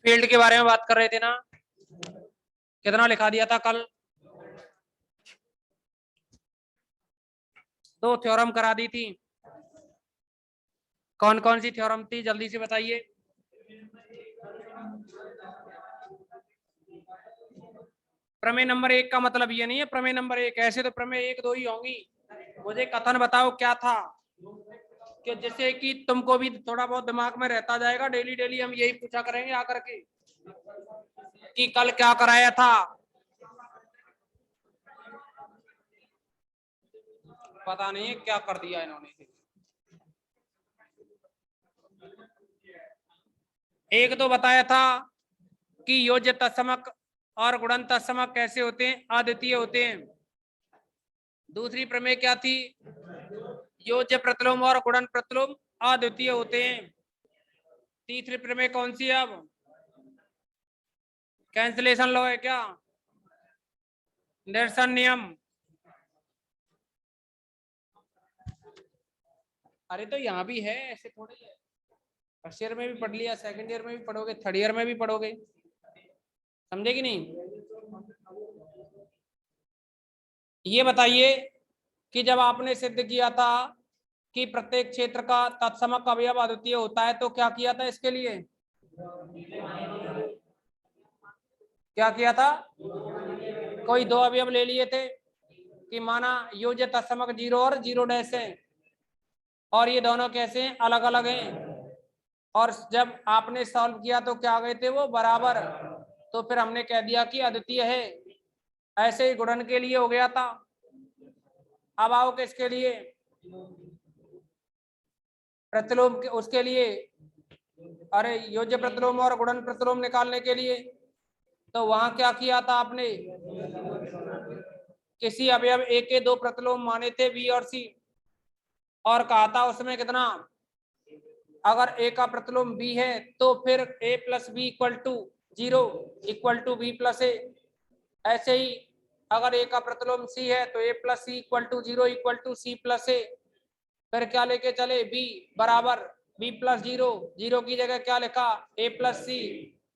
Field के बारे में बात कर रहे थे ना, कितना लिखा दिया था कल? तो थ्योरम करा दी थी। कौन कौन सी थ्योरम थी, जल्दी से बताइए। प्रमेय नंबर 1 का मतलब ये नहीं है प्रमेय नंबर 1, ऐसे तो प्रमेय 1 2 ही होंगी। मुझे कथन बताओ क्या था, कि जिससे कि तुमको भी थोड़ा बहुत दिमाग में रहता जाएगा। डेली डेली हम यही पूछा करेंगे आकर के कि कल क्या कराया था। पता नहीं है क्या कर दिया इन्होंने। एक तो बताया था कि योज्य तत्समक और गुणन तत्समक कैसे होते हैं, अद्वितीय होते हैं। दूसरी प्रमेय क्या थी, योज्य प्रतिलोम और गुणन प्रतिलोम अद्वितीय होते हैं। तीसरी प्रमेय कौन सी है अब, कैंसिलेशन लॉ है क्या, निरसन नियम। अरे तो यहाँ भी है, ऐसे थोड़ी है। फर्स्ट ईयर में भी पढ़ लिया, सेकंड ईयर में भी पढ़ोगे, थर्ड ईयर में भी पढ़ोगे, समझे कि नहीं। ये बताइए कि जब आपने सिद्ध किया था कि प्रत्येक क्षेत्र का तत्समक अवयव अद्वितीय होता है, तो क्या किया था इसके लिए, क्या किया था, कोई दो अवयव ले लिए थे कि माना योज्य तत्समक 0 और 0 है, और ये दोनों कैसे हैं, अलग अलग हैं। और जब आपने सॉल्व किया तो क्या आ गए थे वो, बराबर। तो फिर हमने कह दिया कि अद्वितीय है। ऐसे ही गुणन के लिए हो गया था। अब आओ किसके लिए, प्रतिलोम के, उसके लिए, अरे योज्य प्रतिलोम और गुणन प्रतिलोम निकालने के लिए। तो वहां क्या किया था आपने, किसी अवयव ए के दो प्रतिलोम माने थे बी और सी, और कहा था उसमें कितना, अगर ए का प्रतिलोम बी है तो फिर A plus B equal to 0 equal to B plus A. ऐसे ही अगर ए का प्रतिलोम सी है तो A plus C equal to 0 equal to C plus A. फिर क्या लेके चले, बी बराबर बी प्लस 0, 0 की जगह क्या लिखा, ए प्लस सी।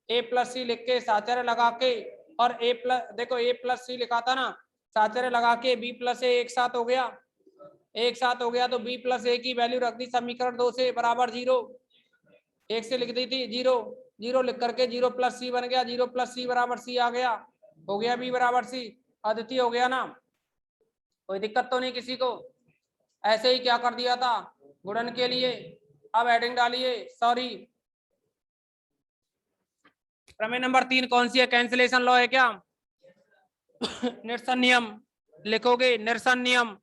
ए प्लस सी लिख के साचर्य लगा के, और ए प्लस, देखो ए प्लस सी लिखा था ना, साचर्य लगा के बी प्लस ए एक साथ हो गया, एक साथ हो गया। तो बी प्लस ए की वैल्यू रख दी समीकरण 2 से, बराबर 0। एक से लिख दी थी 0, 0 लिख करके 0 प्लस सी बन गया, 0 प्लस सी बराबर सी आ गया, हो गया बी बराबर सी, अद्वितीय हो गया ना। कोई दिक्कत तो नहीं किसी को। ऐसे ही क्या कर दिया था गुणन के लिए। अब हेडिंग डालिए, सॉरी प्रमेय नंबर 3 कौन सी है, कैंसिलेशन लॉ है क्या, निरसन नियम लिखोगे, निरसन नियम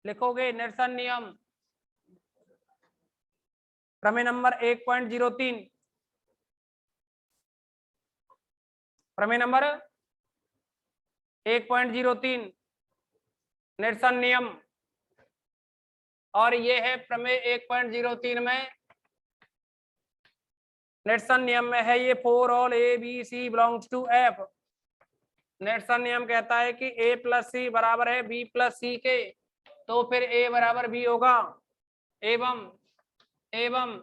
लिखोगे, निरसन नियम। प्रमेय नंबर 1.03, प्रमेय नंबर 1.03 निरसन नियम। और ये है प्रमेय 1.03 में, निरसन नियम में है ये, for all A B C belongs to F. निरसन नियम कहता है कि ए प्लस सी बराबर है बी प्लस सी के, तो फिर ए बराबर बी होगा, एवं एवं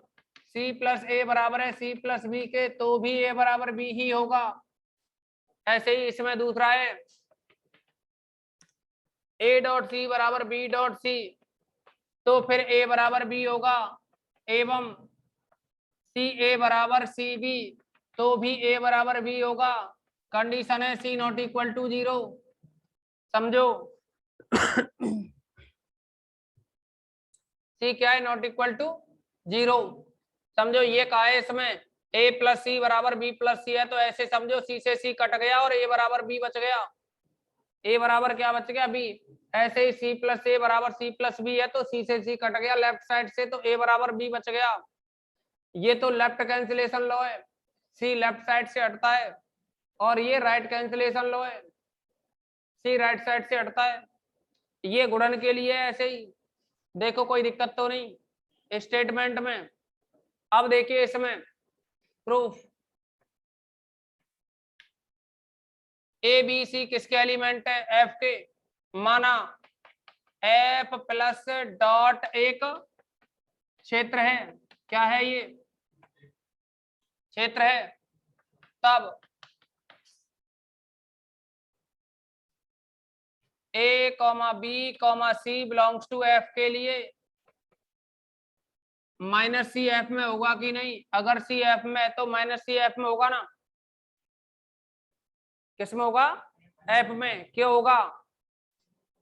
सी प्लस ए बराबर है सी प्लस बी के, तो भी ए बराबर बी ही होगा। ऐसे ही इसमें दूसरा है, ए डॉट सी बराबर बी डॉट सी, तो फिर ए बराबर बी होगा, एवं सी ए बराबर सी बी, तो भी ए बराबर बी होगा। कंडीशन है सी नॉट इक्वल टू 0, समझो। सी क्या है, नॉट इक्वल टू 0, समझो। ये कहा है इसमें ए प्लस सी बराबर बी प्लस सी है, तो ऐसे समझो सी से सी कट गया और ए बराबर बी बच गया, ए बराबर क्या बच गया, बी। ऐसे ही सी प्लस ए बराबर सी प्लस बी है, तो सी से सी कट गया लेफ्ट साइड से, तो ए बराबर बी बच गया। ये तो लेफ्ट कैंसिलेशन लॉ है, सी लेफ्ट साइड से हटता है, और ये राइट कैंसिलेशन लॉ है, सी राइट साइड से हटता है। ये गुणन के लिए ऐसे ही, देखो कोई दिक्कत तो नहीं स्टेटमेंट में। अब देखिए इसमें प्रूफ, ए बी सी किसके एलिमेंट है, एफ के। माना एफ प्लस डॉट एक क्षेत्र है, क्या है ये क्षेत्र है, तब A, B, C belongs to F के लिए माइनस सी एफ में होगा कि नहीं? अगर सी एफ में है तो माइनस सी एफ में होगा ना, किस में होगा? एफ में। क्यों होगा?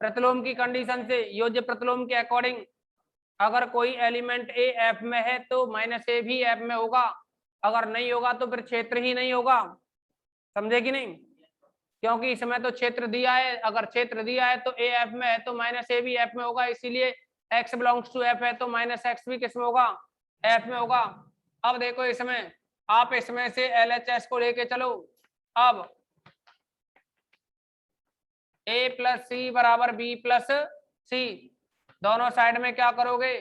प्रतिलोम की कंडीशन से, योज्य प्रतिलोम के अकॉर्डिंग अगर कोई एलिमेंट ए एफ में है तो माइनस ए भी एफ में होगा, अगर नहीं होगा तो फिर क्षेत्र ही नहीं होगा। समझे कि नहीं? क्योंकि इसमें तो क्षेत्र दिया है, अगर क्षेत्र दिया है तो ए एफ में है तो माइनस ए भी एफ में होगा, इसीलिए एक्स बिलोंग्स टू एफ है तो माइनस एक्स भी किस में होगा? एफ में होगा। अब देखो इसमें, आप इसमें से LHS को लेके चलो। अब ए प्लस सी बराबर बी प्लस सी, दोनों साइड में क्या करोगे?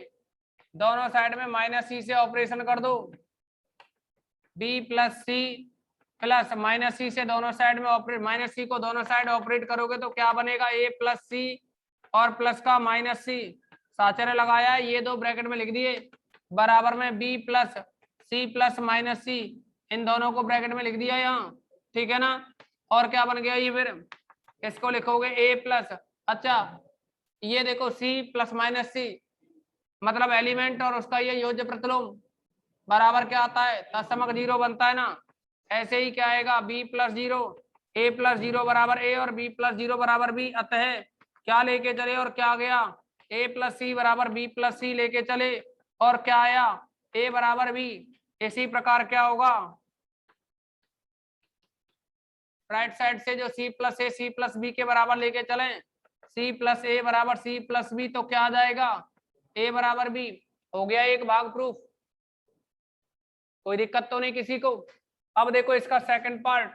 दोनों साइड में माइनस सी से ऑपरेशन कर दो। B plus C plus minus C से दोनों साइड में ऑपरेट, माइनस सी को दोनों साइड ऑपरेट करोगे तो क्या बनेगा? ए प्लस सी और प्लस का माइनस सी, साचर्य लगाया, ये दो ब्रैकेट में लिख दिए, बराबर में B plus C plus minus C, इन दोनों को ब्रैकेट में लिख दिया यहाँ, ठीक है ना? और क्या बन गया ये? फिर इसको लिखोगे ए प्लस, अच्छा ये देखो सी प्लस माइनस सी मतलब एलिमेंट और उसका ये योज्य प्रतिलोम बराबर क्या आता है? तत्समक 0 बनता है ना। ऐसे ही क्या आएगा? बी प्लस 0, ए प्लस 0 बराबर ए और बी प्लस 0 बराबर बी। अतः क्या लेके चले और क्या गया? ए प्लस सी बराबर बी प्लस सी लेके चले और क्या आया? ए बराबर बी। इसी प्रकार क्या होगा? राइट साइड से जो सी प्लस ए सी प्लस बी के बराबर लेके चले, सी प्लस ए बराबर सी प्लस बी, तो क्या आ जाएगा? ए बराबर बी। हो गया एक भाग प्रूफ, कोई दिक्कत तो नहीं किसी को? अब देखो इसका सेकंड पार्ट,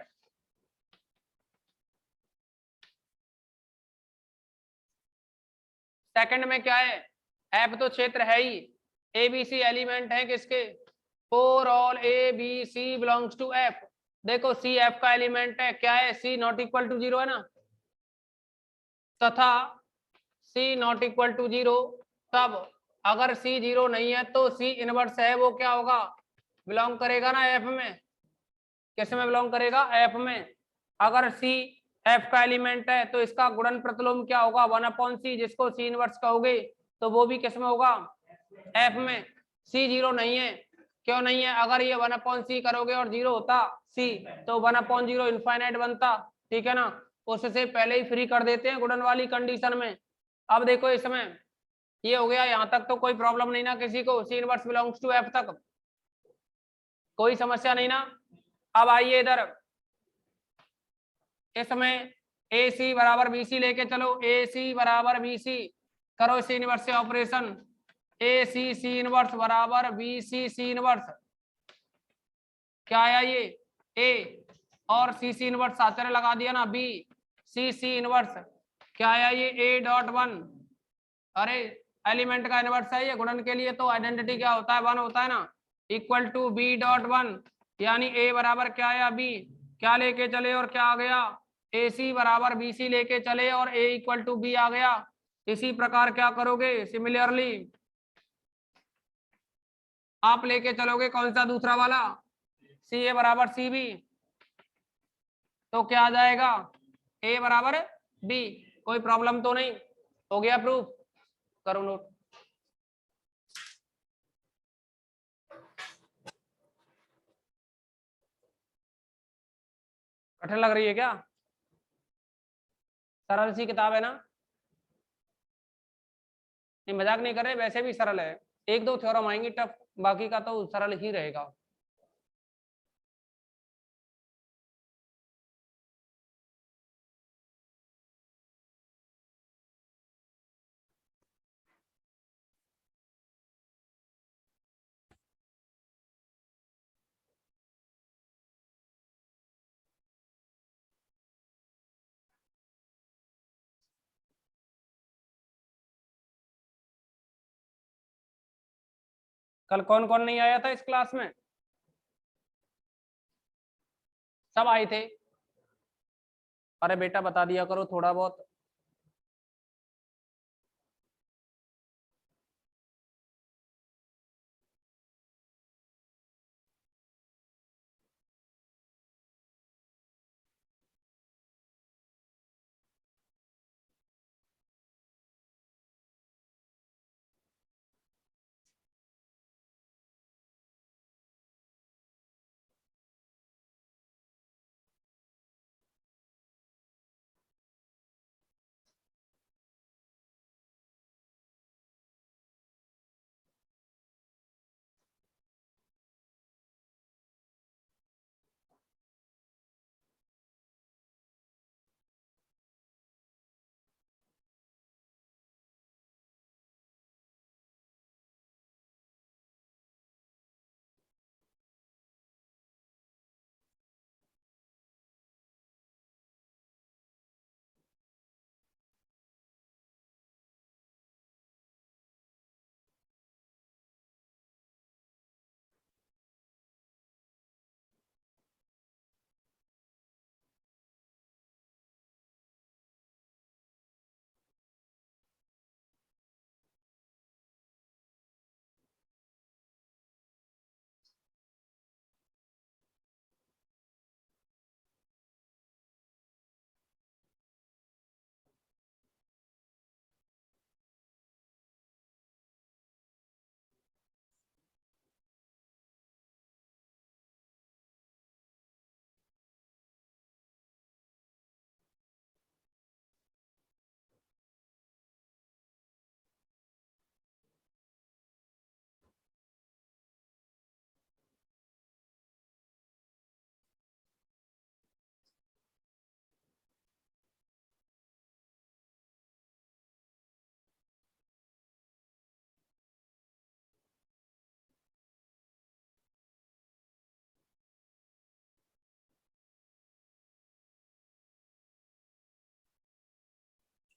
सेकंड में क्या है? एफ तो क्षेत्र है ही, ए बी सी एलिमेंट है किसके? For all A B C belongs to F. देखो सी एफ का एलिमेंट है, क्या है? सी नॉट इक्वल टू 0 है ना, तथा सी नॉट इक्वल टू 0, तब अगर सी 0 नहीं है तो सी इनवर्स है, वो क्या होगा? बिलोंग करेगा ना एफ में। किस में बिलोंग करेगा? एफ में। अगर सी एफ का एलिमेंट है तो इसका गुणन प्रतिलोम क्या होगा? 1/c, जिसको सी इनवर्स कहोगे तो वो भी किस में होगा? एफ में। सी 0 नहीं है, क्यों नहीं है? अगर ये 1/c करोगे और 0 होता सी तो 1/0 इनफाइनाइट बनता, ठीक है ना? उससे पहले ही फ्री कर देते हैं गुणन वाली कंडीशन में। अब देखो इसमें ये हो गया, यहां तक तो कोई प्रॉब्लम नहीं ना किसी को? C inverse belongs to F तक कोई समस्या नहीं ना? अब आइए इधर, इसमें ए सी बराबर बी सी लेके चलो, ए सी बराबर बी सी, करो सी इनवर्स से ऑपरेशन, ए सी सी इनवर्स बराबर बी सी सी इनवर्स, क्या आया ये? ए और सी सी इनवर्स साचर्य लगा दिया ना, बी सी सी इनवर्स, क्या आया ये? ए डॉट वन। अरे एलिमेंट का इनवर्स है ये, गुणन के लिए तो आइडेंटिटी क्या होता है? 1 होता है ना, equal to B dot one, यानी ए बराबर क्या आया? बी। क्या लेके चले और क्या आ गया? ए सी बराबर बी सी लेके चले और ए इक्वल टू बी आ गया। इसी प्रकार क्या करोगे? सिमिलरली आप लेके चलोगे कौन सा? दूसरा वाला, सी ए बराबर सी बी, तो क्या आ जाएगा? ए बराबर बी। कोई प्रॉब्लम तो नहीं? हो गया प्रूफ, करो नोट। कठिन लग रही है क्या? सरल सी किताब है ना? नहीं मजाक नहीं कर रहे, वैसे भी सरल है। एक दो थ्योरम आएंगी टफ, बाकी का तो सरल ही रहेगा। कल कौन कौन नहीं आया था इस क्लास में? सब आए थे? अरे बेटा बता दिया करो थोड़ा बहुत।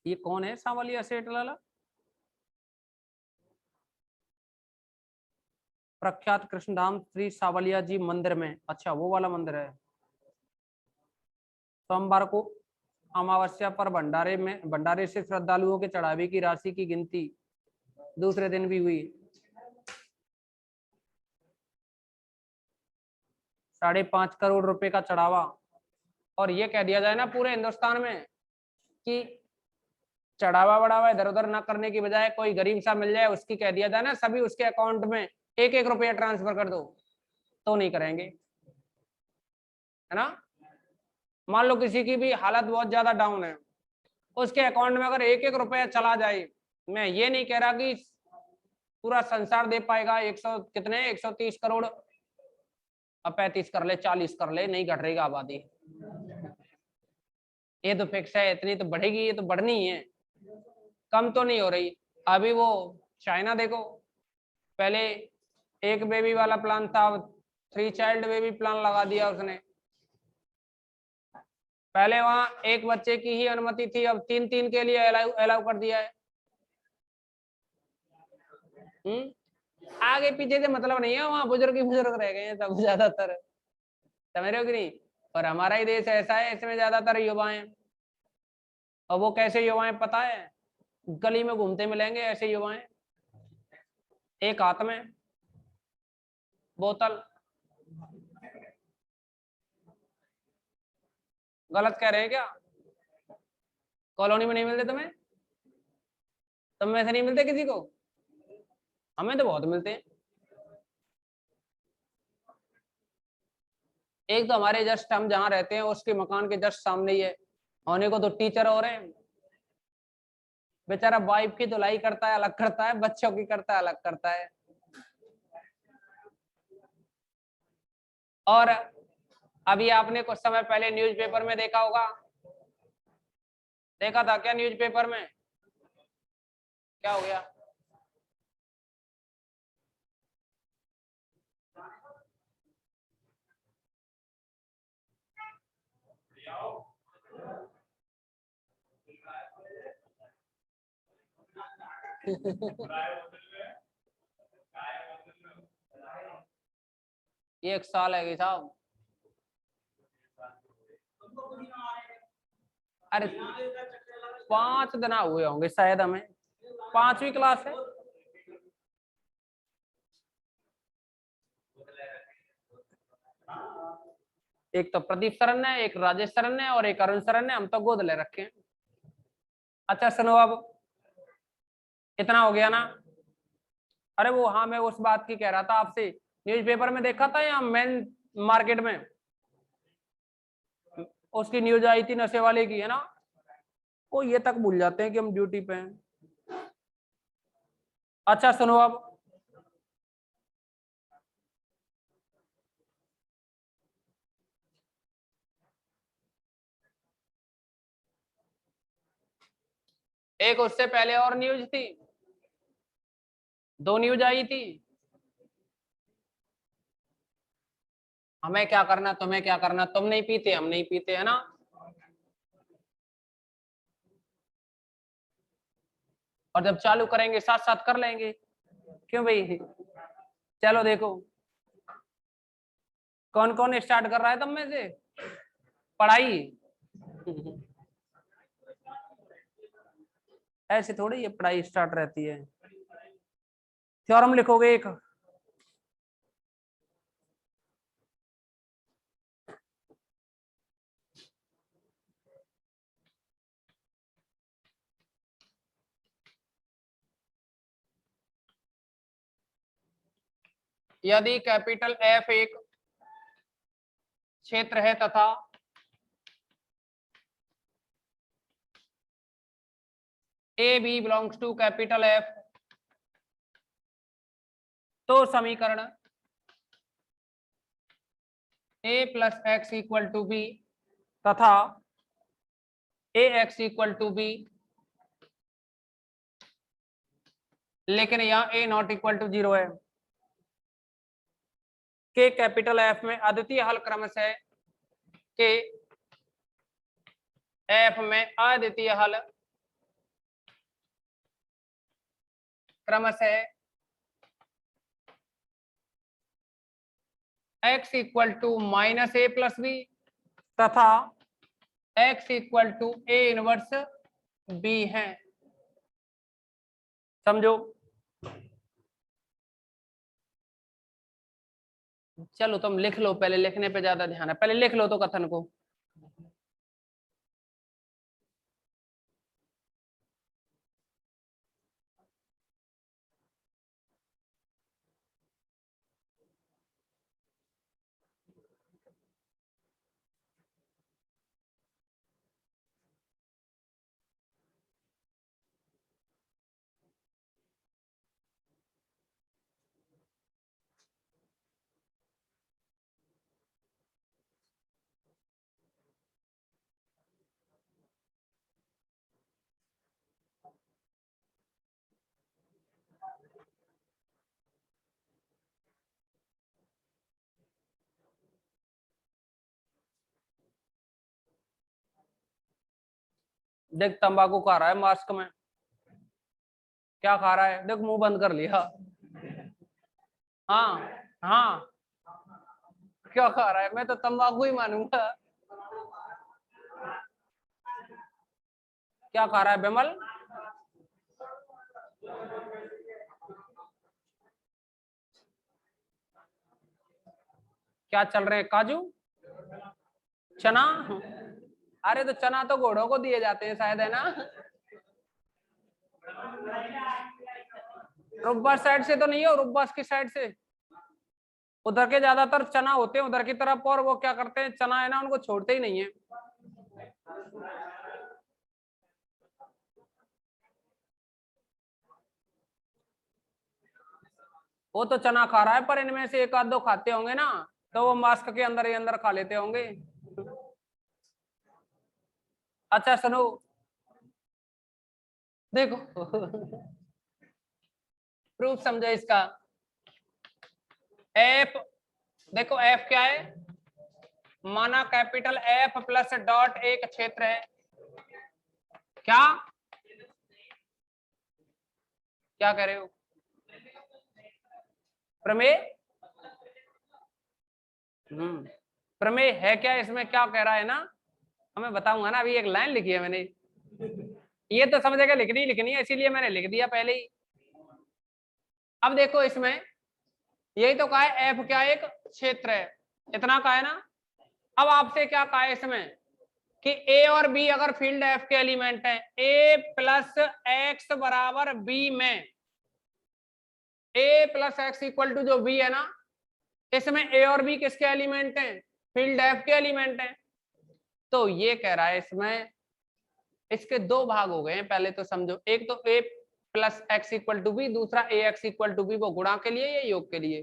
ये कौन है सांवलिया सेठ लाला? प्रख्यात कृष्णधाम श्री सांवलिया जी मंदिर में, अच्छा वो वाला मंदिर है। सोमवार को अमावस्या पर भंडारे से श्रद्धालुओं के चढ़ावे की राशि की गिनती दूसरे दिन भी हुई। 5.5 करोड़ रुपए का चढ़ावा। और ये कह दिया जाए ना पूरे हिंदुस्तान में कि चढ़ावा बढ़ावा इधर उधर ना करने की बजाय कोई गरीब सा मिल जाए, उसकी कह दिया जाए ना सभी उसके अकाउंट में 1-1 रुपया ट्रांसफर कर दो, तो नहीं करेंगे, है ना। मान लो किसी की भी हालत बहुत ज्यादा डाउन है, उसके अकाउंट में अगर 1-1 रुपया चला जाए, मैं ये नहीं कह रहा कि पूरा संसार दे पाएगा 100 कितने 130 करोड़, अब 35 कर ले 40 कर ले, नहीं घट रही आबादी, ये तो फिक्स है, इतनी तो बढ़ेगी, ये तो बढ़नी ही है, कम तो नहीं हो रही। अभी वो चाइना देखो, पहले एक बेबी वाला प्लान था, 3 चाइल्ड बेबी प्लान लगा दिया उसने। पहले वहां एक बच्चे की ही अनुमति थी, अब 3-3 के लिए अलाउ कर दिया है। आगे पीछे से मतलब नहीं है, वहां बुजुर्ग ही बुजुर्ग रह गए हैं सब ज्यादातर, समझ रहे हो कि नहीं। और हमारा ही देश ऐसा है, इसमें ज्यादातर युवा हैं। और वो कैसे युवा हैं पता है, गली में घूमते मिलेंगे ऐसे युवा हैं, एक हाथ में बोतल। गलत कह रहे हैं क्या? कॉलोनी में नहीं मिलते तुम्हें? तुम में से नहीं मिलते किसी को? हमें तो बहुत मिलते हैं। एक तो हमारे जस्ट हम जहाँ रहते हैं उसके मकान के जस्ट सामने ही है, होने को तो टीचर हो रहे हैं, बेचारा वाइफ की धुलाई करता है अलग करता है, बच्चों की करता है अलग करता है। और अभी आपने कुछ समय पहले न्यूज़पेपर में देखा होगा, देखा था क्या न्यूज़पेपर में? क्या हो गया? ये 1 साल है साहब। अरे 5 दिन हुए होंगे शायद, हमें 5वीं क्लास है। एक तो प्रदीप सरन है, एक राजेश सरन है और एक अरुण सरन है, हम तो गोद ले रखे हैं। अच्छा सुनो, अब इतना हो गया ना। अरे वो हाँ, मैं उस बात की कह रहा था आपसे, न्यूज़पेपर में देखा था या मेन मार्केट में उसकी न्यूज आई थी नशे वाले की, है ना। वो ये तक भूल जाते हैं कि हम ड्यूटी पे हैं। अच्छा सुनो, अब एक उससे पहले और न्यूज थी, 2 न्यूज आई थी। हमें क्या करना, तुम्हें क्या करना, तुम नहीं पीते हम नहीं पीते, है ना। और जब चालू करेंगे साथ साथ कर लेंगे, क्यों भाई। चलो देखो, कौन कौन स्टार्ट कर रहा है तुम में से पढ़ाई? ऐसे थोड़ी ये पढ़ाई स्टार्ट रहती है। थ्योरम लिखोगे एक, यदि कैपिटल एफ एक क्षेत्र है तथा A B belongs to capital F, तो समीकरण A plus X equal to B तथा A X equal to B, लेकिन यहाँ ए नॉट इक्वल टू 0 है, के कैपिटल एफ में अद्वितीय हल क्रमशः के एफ में अद्वितीय हल क्रमशः x equal to minus A plus B तथा x equal to A inverse B है। समझो। चलो तुम लिख लो, पहले लिखने पे ज्यादा ध्यान है, पहले लिख लो तो कथन को। देख तंबाकू खा रहा है मास्क में, क्या खा रहा है, देख मुंह बंद कर लिया। हाँ हाँ, क्या खा रहा है, मैं तो तंबाकू ही मानूंगा। क्या खा रहा है बिमल? क्या चल रहे हैं, काजू, चना? अरे तो चना तो घोड़ों को दिए जाते हैं शायद, है ना? रुब्बा साइड से तो नहीं है, रुब्बा की साइड से, उधर के ज्यादातर चना होते हैं उधर की तरफ, और वो क्या करते हैं, चना है ना उनको छोड़ते ही नहीं है। वो तो चना खा रहा है, पर इनमें से एक आध दो खाते होंगे ना, तो वो मास्क के अंदर ही अंदर खा लेते होंगे। अच्छा सुनो, देखो प्रूफ समझो इसका। एफ, देखो एफ क्या है, माना कैपिटल एफ प्लस डॉट एक क्षेत्र है। क्या क्या कह रहे हो? प्रमेय? प्रमेय है क्या इसमें, क्या कह रहा है ना, हमें बताऊंगा ना, अभी एक लाइन लिखी है मैंने, ये तो समझेगा लिखनी लिखनी है, इसीलिए मैंने लिख दिया पहले ही। अब देखो इसमें यही तो कहा है, एफ क्या एक क्षेत्र है, इतना कहा है ना। अब आपसे क्या कहा है इसमें कि ए और बी अगर फील्ड एफ के एलिमेंट है, ए प्लस एक्स बराबर बी में, ए प्लस एक्स इक्वल टू जो बी है ना, इसमें ए और बी किसके एलिमेंट हैं, फील्ड एफ के एलिमेंट हैं। तो ये कह रहा है इसमें, इसके दो भाग हो गए हैं, पहले तो समझो, एक तो A plus X equal to B, दूसरा A X equal to B, वो गुणा के लिए या योग के लिए,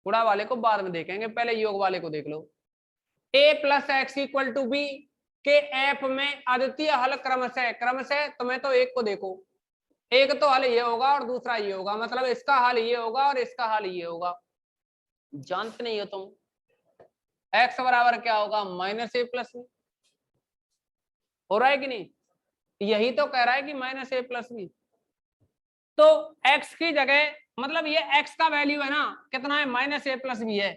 गुणा वाले को बाद में देखेंगे, पहले योग वाले को देख लो। A plus X equal to B के एफ में अद्वितीय हल क्रमशः, क्रमशः तुम्हें तो एक को देखो, एक तो हल ये होगा और दूसरा ये होगा, मतलब इसका हल ये होगा और इसका हल ये होगा। जानते नहीं हो तुम, एक्स बराबर क्या होगा, माइनस ए प्लस बी, हो रहा है कि नहीं? यही तो कह रहा है कि माइनस ए प्लस बी। तो x की जगह, मतलब ये x का वैल्यू है ना, कितना है, माइनस ए प्लस बी है,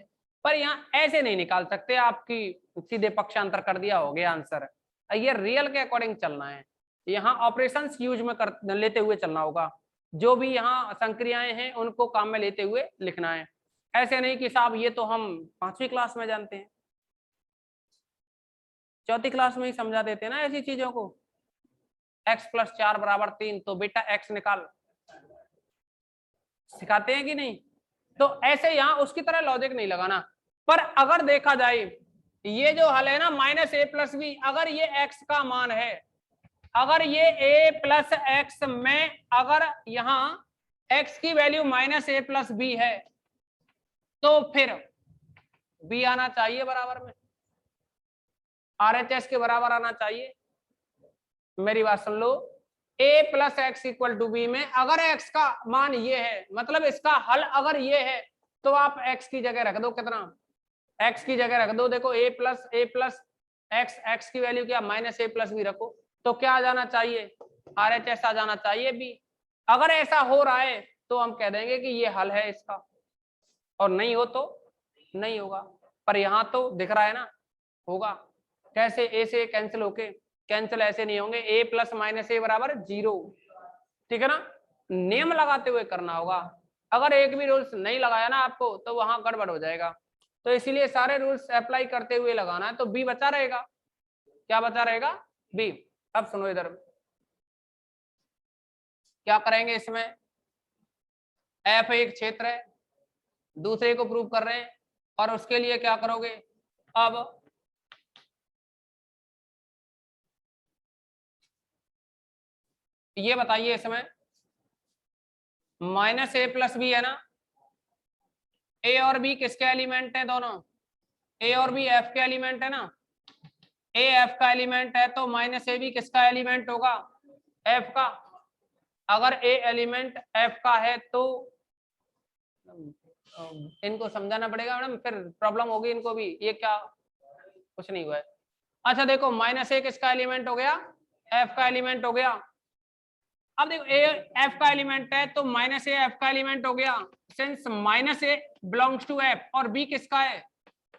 पर यहाँ ऐसे नहीं निकाल सकते, आपकी सीधे पक्षांतर कर दिया हो गया आंसर। ये रियल के अकॉर्डिंग चलना है, यहाँ ऑपरेशंस यूज में कर लेते हुए चलना होगा, जो भी यहाँ संक्रियाएं हैं उनको काम में लेते हुए लिखना है, ऐसे नहीं कि साहब ये तो हम 5वीं क्लास में जानते हैं, 4थी क्लास में ही समझा देते हैं ना ऐसी चीजों को। x प्लस 4 बराबर 3, तो बेटा x निकाल, सिखाते हैं कि नहीं? तो ऐसे यहाँ उसकी तरह लॉजिक नहीं लगाना। पर अगर देखा जाए ये जो हल है ना माइनस ए प्लस बी, अगर ये x का मान है, अगर ये a प्लस एक्स में, अगर यहाँ x की value minus A plus B है, तो फिर b आना चाहिए बराबर में, RHS के बराबर आना चाहिए। मेरी बात सुन लो, a plus X equal to B में अगर x का मान ये है, मतलब इसका हल अगर ये है, तो आप x की जगह रख दो, कितना, x की जगह रख दो, देखो a प्लस एक्स, x की वैल्यू क्या, माइनस ए प्लस बी रखो, तो क्या आ जाना चाहिए, RHS आ जाना चाहिए b। अगर ऐसा हो रहा है तो हम कह देंगे कि ये हल है इसका, और नहीं हो तो नहीं होगा। पर यहाँ तो दिख रहा है ना होगा। कैसे? ए से कैंसिल होके, कैंसिल ऐसे नहीं होंगे, ए प्लस माइनस ए बराबर 0, ठीक है ना। नियम लगाते हुए करना होगा, अगर एक भी रूल्स नहीं लगाया ना आपको तो वहां गड़बड़ हो जाएगा। तो इसीलिए सारे रूल्स अप्लाई करते हुए लगाना है। तो बी बचा रहेगा, क्या बचा रहेगा? बी। अब सुनो इधर क्या करेंगे इसमें, एफ एक क्षेत्र है, दूसरे को प्रूव कर रहे हैं, और उसके लिए क्या करोगे? अब ये बताइए इसमें माइनस ए प्लस बी है ना, ए और बी किसके एलिमेंट है? दोनों ए और बी एफ के एलिमेंट है ना। ए एफ का एलिमेंट है तो माइनस ए भी किसका एलिमेंट होगा? एफ का। अगर ए एलिमेंट एफ का है तो इनको समझाना पड़ेगा मैडम, फिर प्रॉब्लम होगी इनको भी। ये क्या, कुछ नहीं हुआ है। अच्छा देखो, माइनस ए किसका एलिमेंट हो गया? एफ का एलिमेंट हो गया। अब देखो ए एफ का एलिमेंट है तो माइनस ए एफ का एलिमेंट हो गया, since minus A belongs to F, और बी किसका है?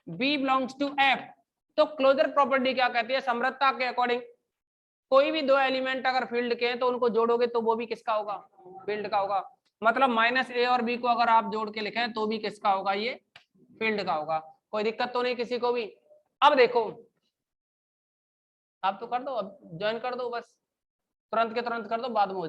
B belongs to F. तो क्लोजर प्रॉपर्टी क्या कहती है? समृद्धता के अकॉर्डिंग कोई भी दो एलिमेंट अगर फील्ड के हैं तो उनको जोड़ोगे तो वो भी किसका होगा? फील्ड का होगा। मतलब माइनस ए और बी को अगर आप जोड़ के लिखें तो भी किसका होगा? ये फील्ड का होगा। कोई दिक्कत तो नहीं किसी को भी? अब देखो, आप तो कर दो, अब ज्वाइन कर दो, बस तुरंत के तुरंत कर दो, बाद में हो जाए।